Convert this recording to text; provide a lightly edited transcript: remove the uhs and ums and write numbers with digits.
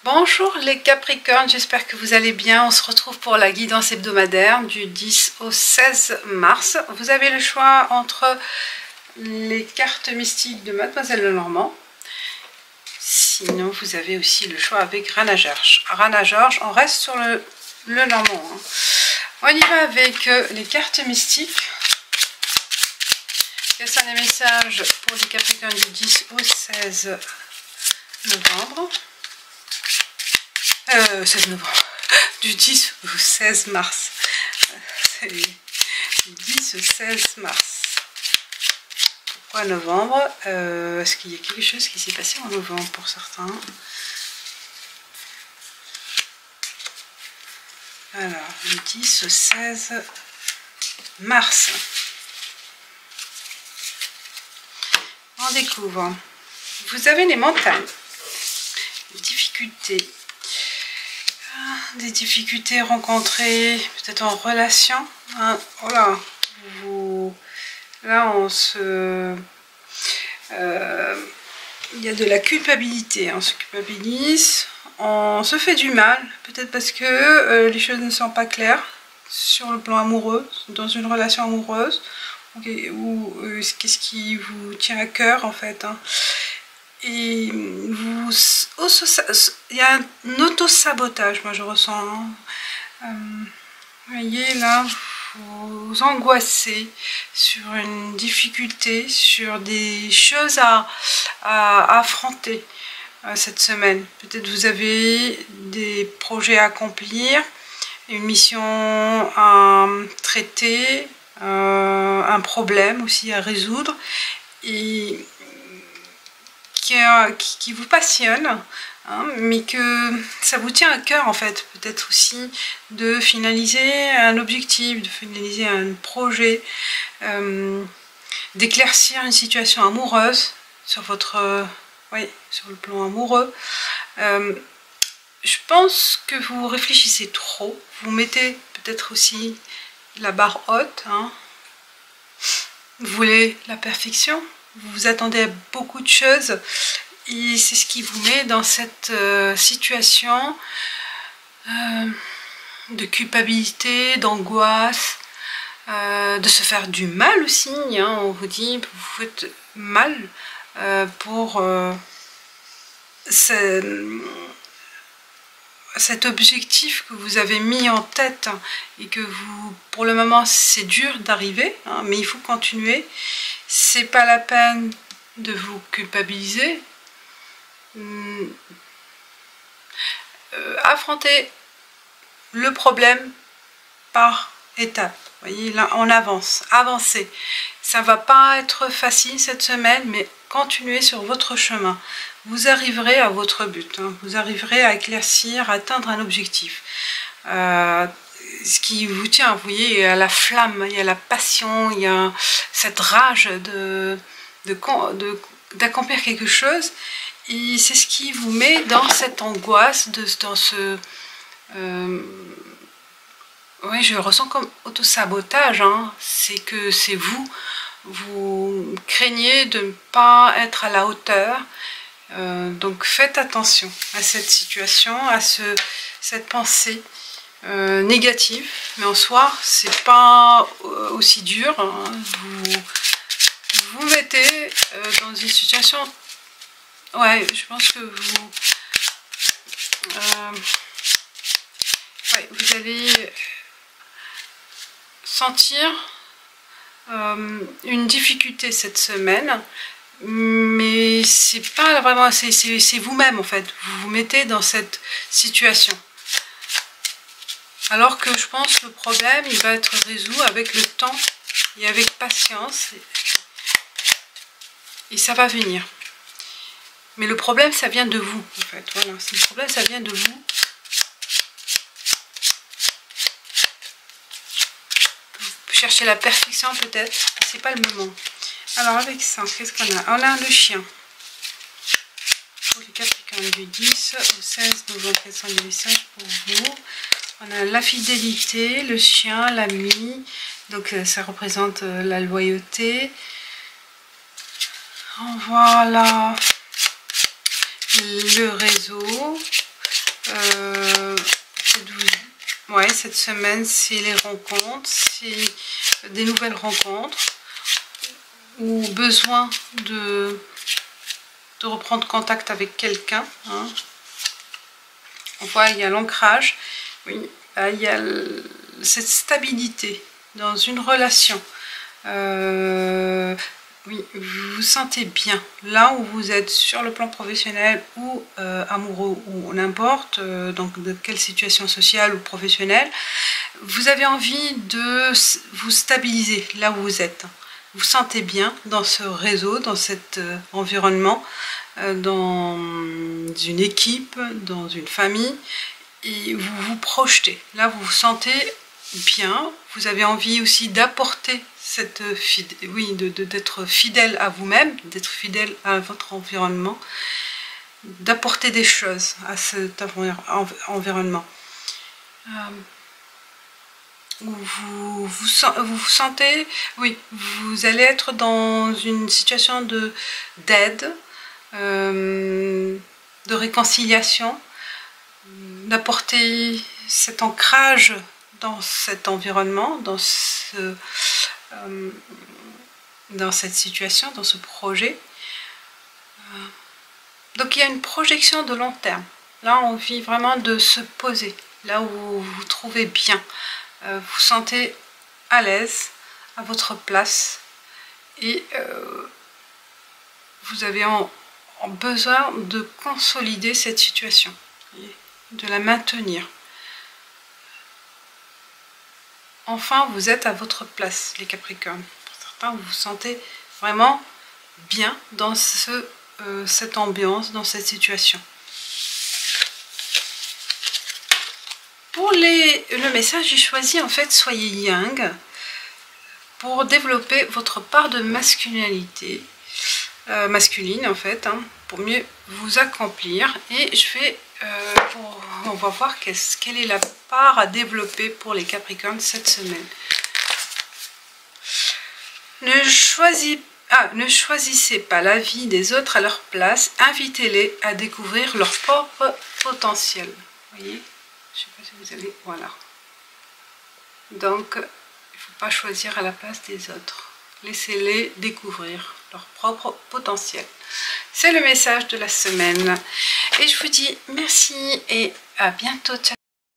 Bonjour les Capricornes, j'espère que vous allez bien. On se retrouve pour la guidance hebdomadaire du 10 au 16 mars. Vous avez le choix entre les cartes mystiques de Mademoiselle Lenormand. Sinon, vous avez aussi le choix avec Rana George. Rana George, on reste sur le Lenormand. On y va avec les cartes mystiques. Quels sont les messages pour les Capricornes du 10 au 16 novembre 16 novembre, du 10 au 16 mars. C'est du 10 au 16 mars. Pourquoi novembre? Est-ce qu'il y a quelque chose qui s'est passé en novembre pour certains? Alors, du 10 au 16 mars. On découvre. Vous avez les montagnes, les difficultés. Des difficultés rencontrées peut-être en relation. Oh là, là on se... il y a de la culpabilité, on se culpabilise, on se fait du mal, peut-être parce que les choses ne sont pas claires sur le plan amoureux, dans une relation amoureuse, ou qu'est-ce qui vous tient à cœur en fait. Et il y a un auto-sabotage, moi je ressens. Vous voyez là, vous angoissez sur une difficulté, sur des choses à affronter cette semaine. Peut-être vous avez des projets à accomplir, une mission à traiter, un problème aussi à résoudre. Et qui vous passionne, mais que ça vous tient à cœur en fait, peut-être aussi de finaliser un objectif, de finaliser un projet, d'éclaircir une situation amoureuse sur votre, sur le plan amoureux. Je pense que vous réfléchissez trop, vous mettez peut-être aussi la barre haute, vous voulez la perfection. Vous vous attendez à beaucoup de choses et c'est ce qui vous met dans cette situation de culpabilité, d'angoisse, de se faire du mal aussi. On vous dit, vous faites mal pour cet objectif que vous avez mis en tête et que vous, pour le moment, c'est dur d'arriver, mais il faut continuer. C'est pas la peine de vous culpabiliser. Affrontez le problème par étapes. Vous voyez, là, on avance, avancez. Ça va pas être facile cette semaine, mais continuez sur votre chemin. Vous arriverez à votre but. Vous arriverez à éclaircir, à atteindre un objectif. Ce qui vous tient, vous voyez, il y a la flamme, il y a la passion, il y a cette rage d'accomplir quelque chose, et c'est ce qui vous met dans cette angoisse, dans ce... oui, je le ressens comme auto-sabotage, c'est que c'est vous craignez de ne pas être à la hauteur, donc faites attention à cette situation, à cette pensée négative, mais en soi c'est pas aussi dur. Vous mettez dans une situation, je pense que vous allez sentir une difficulté cette semaine, mais c'est pas vraiment, c'est vous-même en fait, vous vous mettez dans cette situation. Alors que je pense que le problème, il va être résolu avec le temps et avec patience. Et ça va venir. Mais le problème, ça vient de vous, en fait. Voilà, le problème, ça vient de vous. Vous cherchez la perfection, peut-être. C'est pas le moment. Alors, avec ça, qu'est-ce qu'on a? On a le chien. Pour les Capricornes du 10 au 16 novembre, quels sont les messages pour vous? On a la fidélité, le chien, l'ami, donc ça représente la loyauté. Voilà le réseau, Cette semaine, c'est les rencontres, c'est des nouvelles rencontres ou besoin de reprendre contact avec quelqu'un. Hein. On voit, il y a l'ancrage, oui, il y a cette stabilité dans une relation. Oui, vous vous sentez bien là où vous êtes sur le plan professionnel ou amoureux ou n'importe, donc de quelle situation sociale ou professionnelle. Vous avez envie de vous stabiliser là où vous êtes. Vous vous sentez bien dans ce réseau, dans cet environnement, dans une équipe, dans une famille, et vous vous projetez. Là, vous vous sentez bien. Vous avez envie aussi d'apporter cette d'être fidèle à vous-même, d'être fidèle à votre environnement, d'apporter des choses à cet environnement. Vous vous sentez, oui, vous allez être dans une situation d'aide, de réconciliation, d'apporter cet ancrage dans cet environnement, dans cette situation, dans ce projet. Donc il y a une projection de long terme. Là, on vit vraiment de se poser, là où vous vous trouvez bien. Vous vous sentez à l'aise, à votre place, et vous avez besoin de consolider cette situation, de la maintenir. Enfin, vous êtes à votre place, les Capricornes. Pour certains, vous vous sentez vraiment bien dans cette ambiance, dans cette situation. Pour le message, j'ai choisi en fait soyez yang pour développer votre part de masculinité, masculine en fait, hein, pour mieux vous accomplir. Et je vais, on va voir quelle est la part à développer pour les Capricornes cette semaine. Ne choisissez pas la vie des autres à leur place, invitez-les à découvrir leur propre potentiel. Vous voyez? Je ne sais pas si vous allez... Voilà. Donc, il ne faut pas choisir à la place des autres. Laissez-les découvrir leur propre potentiel. C'est le message de la semaine. Et je vous dis merci et à bientôt. Ciao.